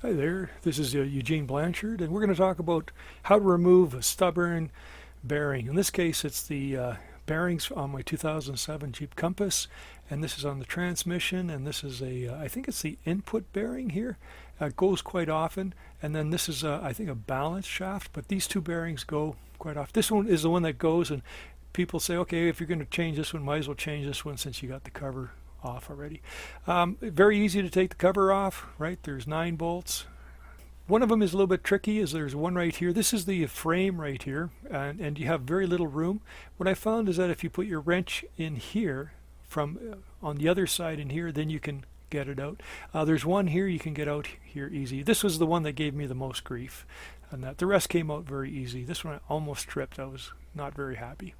Hi there, this is Eugene Blanchard, and we're going to talk about how to remove a stubborn bearing. In this case, it's the bearings on my 2007 Jeep Compass, and this is on the transmission, and this is I think it's the input bearing here. It goes quite often, and then this is, I think, a balance shaft, but these two bearings go quite often. This one is the one that goes, and people say, okay, if you're going to change this one, might as well change this one since you got the cover off already. Very easy to take the cover off, right? There's 9 bolts. One of them is a little bit tricky, is there's one right here. This is the frame right here, and you have very little room. What I found is that if you put your wrench in here from on the other side in here, then you can get it out. There's one here you can get out here easy. This was the one that gave me the most grief, and that the rest came out very easy. This one I almost tripped. I was not very happy.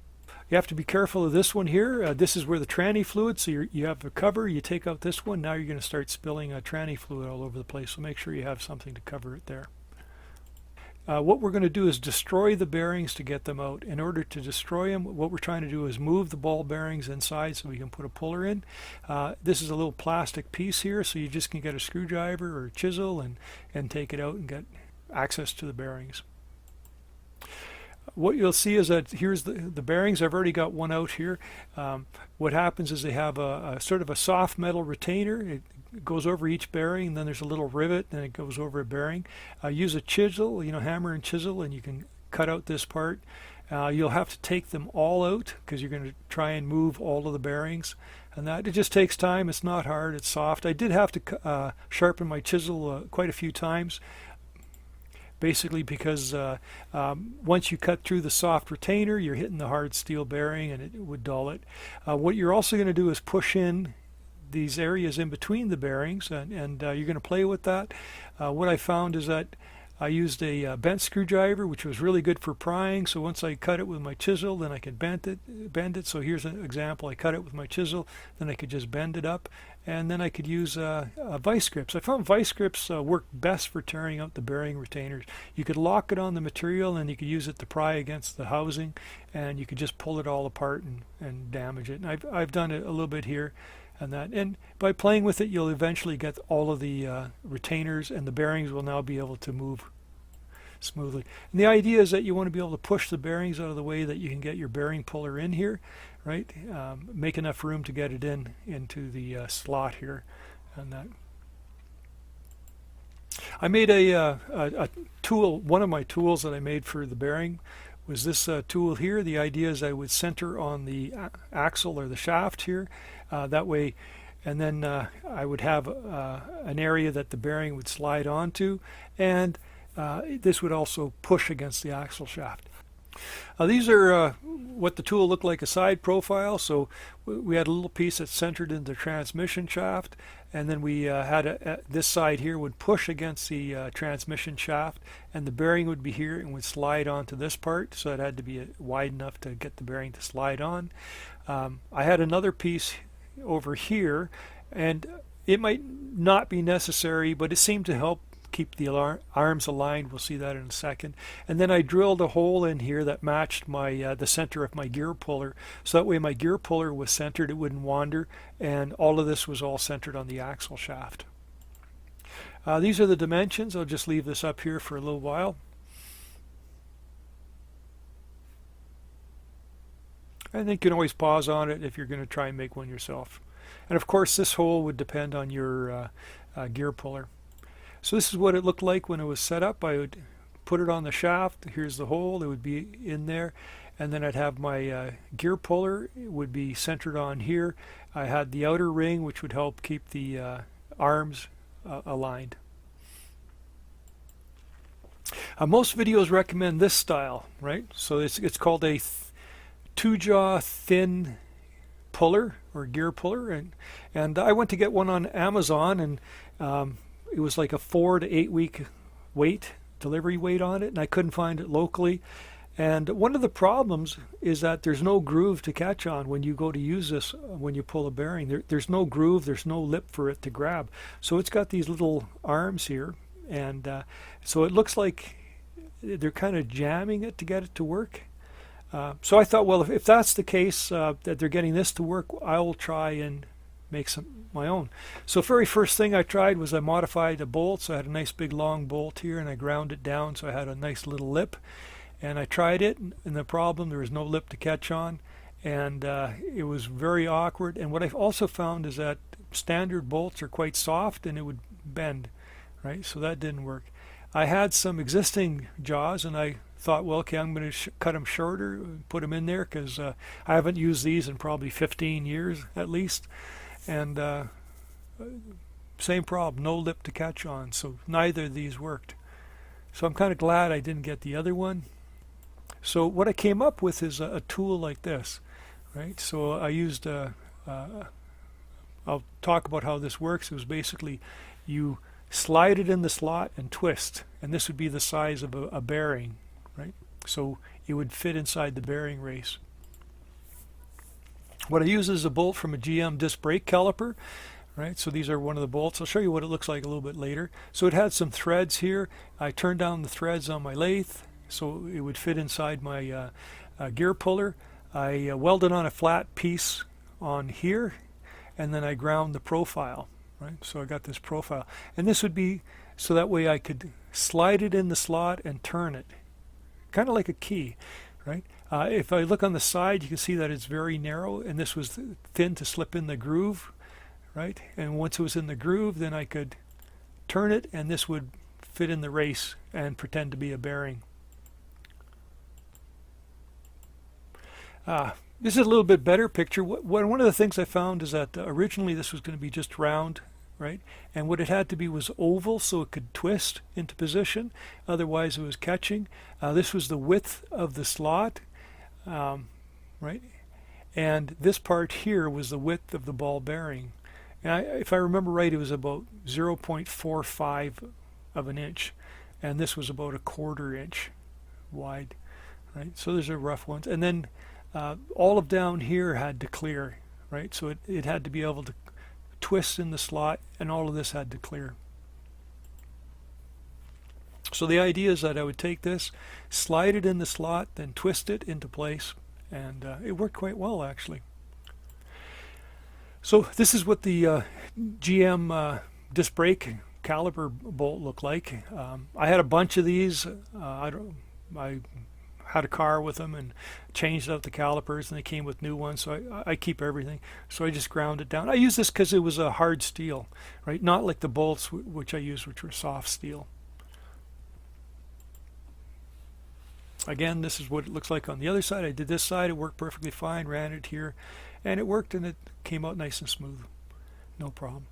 You have to be careful of this one here. This is where the tranny fluid, so you have the cover, you take out this one, now you're going to start spilling tranny fluid all over the place, so make sure you have something to cover it there. What we're going to do is destroy the bearings to get them out. In order to destroy them, what we're trying to do is move the ball bearings inside so we can put a puller in. This is a little plastic piece here, so you just can get a screwdriver or a chisel and take it out and get access to the bearings. What you'll see is that here's the bearings. I've already got one out here. What happens is they have a sort of a soft metal retainer. It goes over each bearing, and then there's a little rivet, and it goes over a bearing. Use a chisel, hammer and chisel, and you can cut out this part. You'll have to take them all out because you're going to try and move all of the bearings. And that, it just takes time. It's not hard. It's soft. I did have to sharpen my chisel quite a few times. Basically because once you cut through the soft retainer, you're hitting the hard steel bearing and it would dull it. What you're also going to do is push in these areas in between the bearings, and you're going to play with that. What I found is that I used a bent screwdriver, which was really good for prying. So once I cut it with my chisel, then I could bend it. So here's an example. I cut it with my chisel, then I could just bend it up, and then I could use vice grips. I found vice grips work best for tearing out the bearing retainers. You could lock it on the material, and you could use it to pry against the housing, and you could just pull it all apart and damage it. And I've done it a little bit here. And by playing with it, you'll eventually get all of the retainers, and the bearings will now be able to move smoothly. And the idea is that you want to be able to push the bearings out of the way that you can get your bearing puller in here, right? Make enough room to get it into the slot here, and that. I made a tool. One of my tools that I made for the bearing was this tool here. The idea is I would center on the axle or the shaft here, that way, and then I would have an area that the bearing would slide onto, and this would also push against the axle shaft. These are what the tool looked like, a side profile. So we had a little piece that's centered in the transmission shaft, and then we had this side here would push against the transmission shaft, and the bearing would be here and would slide onto this part, so it had to be wide enough to get the bearing to slide on. I had another piece over here, and it might not be necessary, but it seemed to help keep the arms aligned. We'll see that in a second. And then I drilled a hole in here that matched my the center of my gear puller, so that way my gear puller was centered, it wouldn't wander, and all of this was all centered on the axle shaft. These are the dimensions. I'll just leave this up here for a little while. And then you can always pause on it if you're going to try and make one yourself. And of course this hole would depend on your gear puller. So this is what it looked like when it was set up. I would put it on the shaft. Here's the hole. It would be in there. And then I'd have my gear puller. It would be centered on here. I had the outer ring, which would help keep the arms aligned. Most videos recommend this style, right? So it's called a two-jaw thin puller or gear puller. And I went to get one on Amazon, and it was like a 4 to 8 week delivery weight on it, and I couldn't find it locally. And one of the problems is that there's no groove to catch on when you go to use this. When you pull a bearing, there's no groove, there's no lip for it to grab. So it's got these little arms here, and so it looks like they're kind of jamming it to get it to work. So I thought, well, if that's the case, that they're getting this to work, I will try and make some my own. So very first thing I tried was I modified the bolt. So I had a nice big long bolt here, and I ground it down so I had a nice little lip. And I tried it, and the problem, there was no lip to catch on, and it was very awkward. And what I also found is that standard bolts are quite soft and it would bend, right? So that didn't work. I had some existing jaws, and I thought, well, okay, I'm going to cut them shorter, put them in there, because I haven't used these in probably 15 years at least. And same problem, no lip to catch on, so neither of these worked. So I'm kind of glad I didn't get the other one. So what I came up with is a tool like this, right? So I used, I'll talk about how this works. It was basically you slide it in the slot and twist, and this would be the size of a bearing, right? So it would fit inside the bearing race. What I use is a bolt from a GM disc brake caliper, right? So these are one of the bolts. I'll show you what it looks like a little bit later. So it had some threads here. I turned down the threads on my lathe so it would fit inside my gear puller. I welded on a flat piece on here, and then I ground the profile, right? So I got this profile, and this would be so that way I could slide it in the slot and turn it, kind of like a key, right? If I look on the side, you can see that it's very narrow, and this was thin to slip in the groove, right? And once it was in the groove, then I could turn it, and this would fit in the race and pretend to be a bearing. This is a little bit better picture. One of the things I found is that originally this was going to be just round, right? And what it had to be was oval so it could twist into position. Otherwise it was catching. This was the width of the slot, right? And this part here was the width of the ball bearing. And if I remember right, it was about 0.45 of an inch. And this was about a 1/4 inch wide, right? So those are rough ones. And then all of down here had to clear, right? So it had to be able to twist in the slot, and all of this had to clear. So the idea is that I would take this, slide it in the slot, then twist it into place, and it worked quite well actually. So this is what the GM disc brake caliber bolt looked like. I had a bunch of these. I had a car with them and changed out the calipers, and they came with new ones, so I keep everything. So I just ground it down. I use this because it was a hard steel, right? Not like the bolts which I used, which were soft steel. Again, this is what it looks like on the other side. I did this side, it worked perfectly fine, ran it here, and it worked, and it came out nice and smooth. No problem.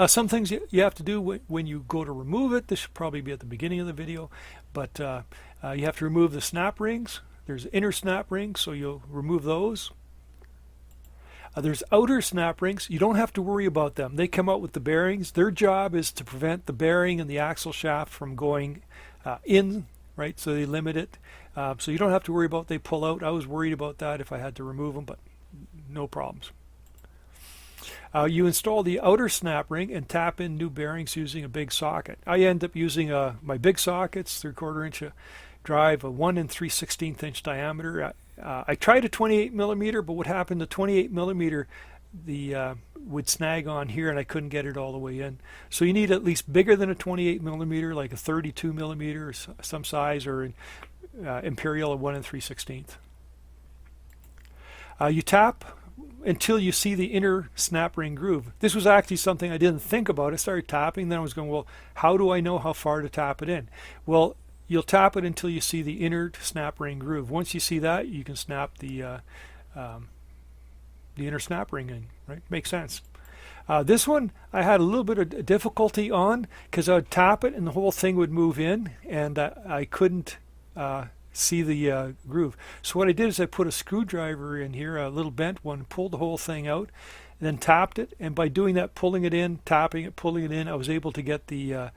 Some things you have to do when you go to remove it. This should probably be at the beginning of the video, but you have to remove the snap rings. There's inner snap rings, so you'll remove those. There's outer snap rings. You don't have to worry about them. They come out with the bearings. Their job is to prevent the bearing and the axle shaft from going in, right? So they limit it. So you don't have to worry about they pull out. I was worried about that if I had to remove them, but no problems. You install the outer snap ring and tap in new bearings using a big socket. I end up using my big sockets, 3/4 inch drive, a 1 3/16 inch diameter. I tried a 28 millimeter, but what happened, the 28 millimeter would snag on here, and I couldn't get it all the way in. So you need at least bigger than a 28 millimeter, like a 32 millimeter, some size, or an Imperial, a 1 3/16. You tap until you see the inner snap ring groove. This was actually something I didn't think about. I started tapping, then I was going, well, how do I know how far to tap it in? Well, you'll tap it until you see the inner snap ring groove. Once you see that, you can snap the inner snap ring in, right? Makes sense. This one I had a little bit of difficulty on because I would tap it and the whole thing would move in, and I couldn't see the groove. So what I did is I put a screwdriver in here, a little bent one, pulled the whole thing out, then tapped it, and by doing that, pulling it in, tapping it, pulling it in, I was able to get the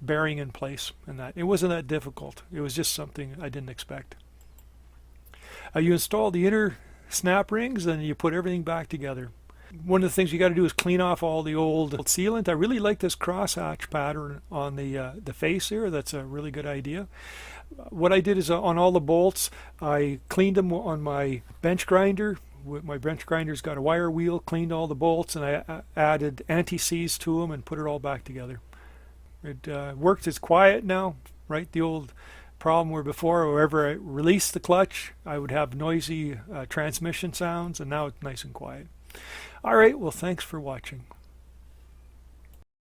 bearing in place. And that it wasn't that difficult. It was just something I didn't expect. You install the inner snap rings, and you put everything back together. One of the things you got to do is clean off all the old sealant. I really like this crosshatch pattern on the face here. That's a really good idea. What I did is on all the bolts, I cleaned them on my bench grinder my bench grinder's got a wire wheel, cleaned all the bolts, and I added anti-seize to them and put it all back together. It works. It's quiet now, right? The old problem where before, wherever I released the clutch, I would have noisy transmission sounds, and now it's nice and quiet. All right, well, thanks for watching.